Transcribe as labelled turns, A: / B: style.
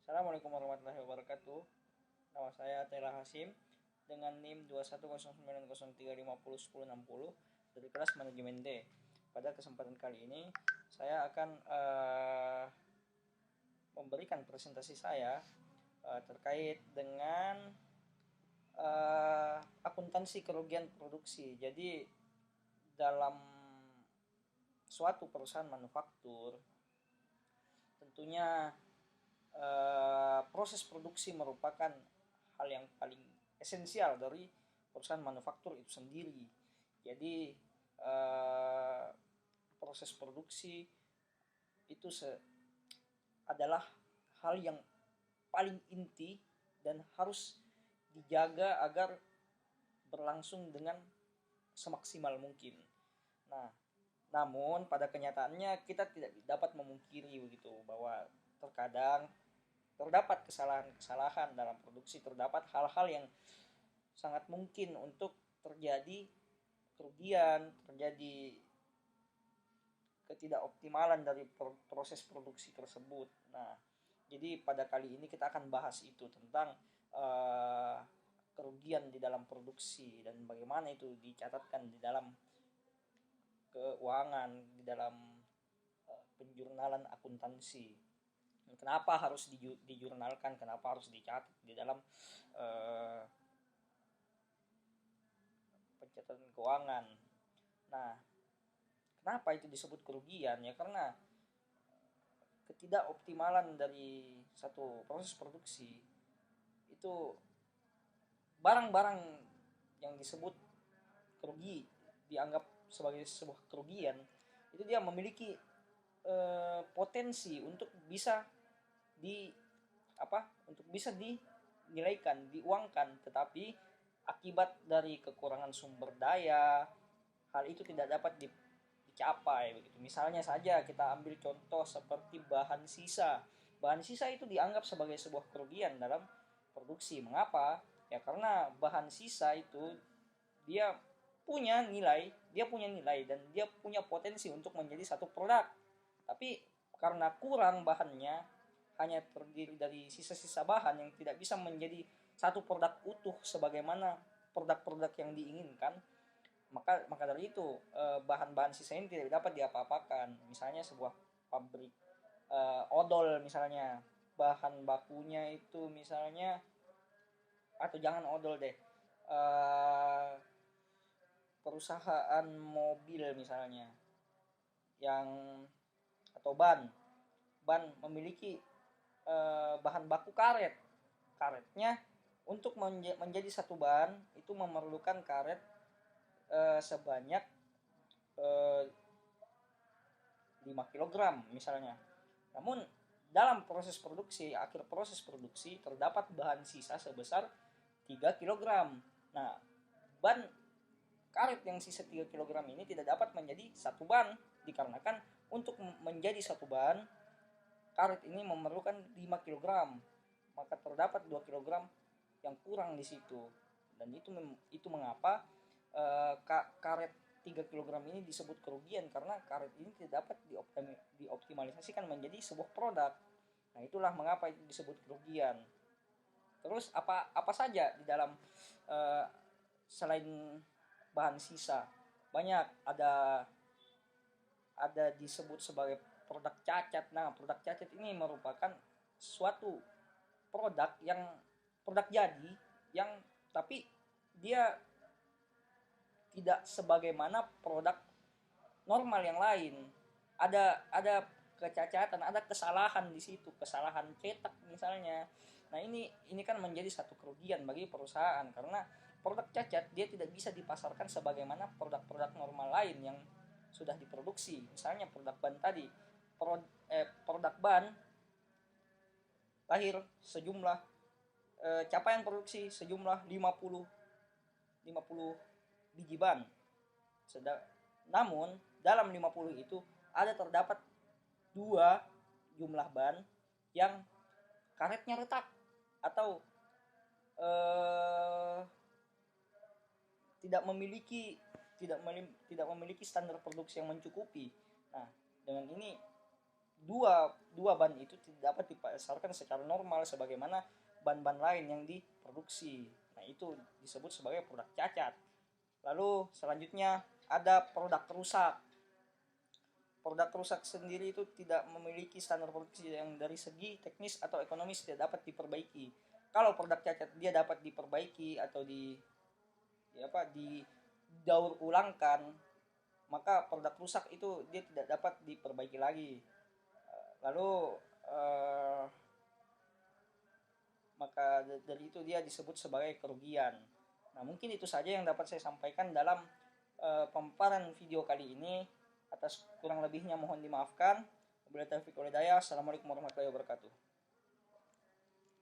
A: Assalamualaikum warahmatullahi wabarakatuh. Nama saya Tera Hasim dengan NIM 2109035010160 dari kelas manajemen D. Pada kesempatan kali ini saya akan memberikan presentasi saya terkait dengan akuntansi kerugian produksi. Jadi dalam suatu perusahaan manufaktur tentunya proses produksi merupakan hal yang paling esensial dari perusahaan manufaktur itu sendiri. Jadi proses produksi itu adalah hal yang paling inti dan harus dijaga agar berlangsung dengan semaksimal mungkin. Nah, namun pada kenyataannya kita tidak dapat memungkiri begitu bahwa terkadang terdapat kesalahan-kesalahan dalam produksi, terdapat hal-hal yang sangat mungkin untuk terjadi kerugian, terjadi ketidakoptimalan dari proses produksi tersebut. Nah, jadi pada kali ini kita akan bahas itu tentang kerugian di dalam produksi dan bagaimana itu dicatatkan di dalam keuangan, di dalam penjurnalan akuntansi. Kenapa harus dijurnalkan, kenapa harus dicatat di dalam pencatatan keuangan. Nah, kenapa itu disebut kerugian? Ya karena ketidakoptimalan dari satu proses produksi itu barang-barang yang disebut kerugi dianggap sebagai sebuah kerugian itu dia memiliki potensi untuk bisa dinilaikan, diuangkan, tetapi akibat dari kekurangan sumber daya hal itu tidak dapat dicapai begitu. Misalnya saja kita ambil contoh seperti bahan sisa. Bahan sisa itu dianggap sebagai sebuah kerugian dalam produksi. Mengapa? Ya karena bahan sisa itu dia punya nilai dan dia punya potensi untuk menjadi satu produk. Tapi karena kurang bahannya, hanya terdiri dari sisa-sisa bahan yang tidak bisa menjadi satu produk utuh sebagaimana produk-produk yang diinginkan, maka dari itu bahan-bahan sisa ini tidak dapat diapa-apakan. Misalnya sebuah pabrik odol misalnya, bahan bakunya itu misalnya, atau jangan odol deh, perusahaan mobil misalnya yang atau ban memiliki bahan baku karetnya untuk menjadi satu ban itu memerlukan karet sebanyak 5 kg misalnya. Namun dalam akhir proses produksi terdapat bahan sisa sebesar 3 kg. Nah, ban karet yang sisa 3 kg ini tidak dapat menjadi satu ban dikarenakan untuk menjadi satu ban karet ini memerlukan 5 kg. Maka terdapat 2 kg yang kurang di situ. Dan itu mengapa karet 3 kg ini disebut kerugian, karena karet ini tidak dapat dioptimalisasikan menjadi sebuah produk. Nah, itulah mengapa itu disebut kerugian. Terus apa saja di dalam selain bahan sisa? Banyak, ada disebut sebagai produk cacat. Nah, produk cacat ini merupakan suatu produk jadi yang tapi dia tidak sebagaimana produk normal yang lain. Ada kecacatan, ada kesalahan di situ, kesalahan cetak misalnya. Nah, ini kan menjadi satu kerugian bagi perusahaan karena produk cacat dia tidak bisa dipasarkan sebagaimana produk-produk normal lain yang sudah diproduksi. Misalnya produk ban tadi, produk ban lahir sejumlah capaian produksi sejumlah 50 biji ban. Namun dalam 50 itu terdapat 2 jumlah ban yang karetnya retak atau tidak memiliki standar produksi yang mencukupi. Nah, dengan ini dua ban itu tidak dapat dipasarkan secara normal sebagaimana ban-ban lain yang diproduksi. Nah, itu disebut sebagai produk cacat. Lalu selanjutnya ada produk rusak. Produk rusak sendiri itu tidak memiliki standar produksi yang dari segi teknis atau ekonomis tidak dapat diperbaiki. Kalau produk cacat dia dapat diperbaiki atau di daur ulangkan, maka produk rusak itu dia tidak dapat diperbaiki lagi. Lalu maka dari itu dia disebut sebagai kerugian. Nah, mungkin itu saja yang dapat saya sampaikan dalam pemaparan video kali ini. Atas kurang lebihnya mohon dimaafkan. Wabillahi taufiq wal hidayah. Assalamualaikum warahmatullahi wabarakatuh.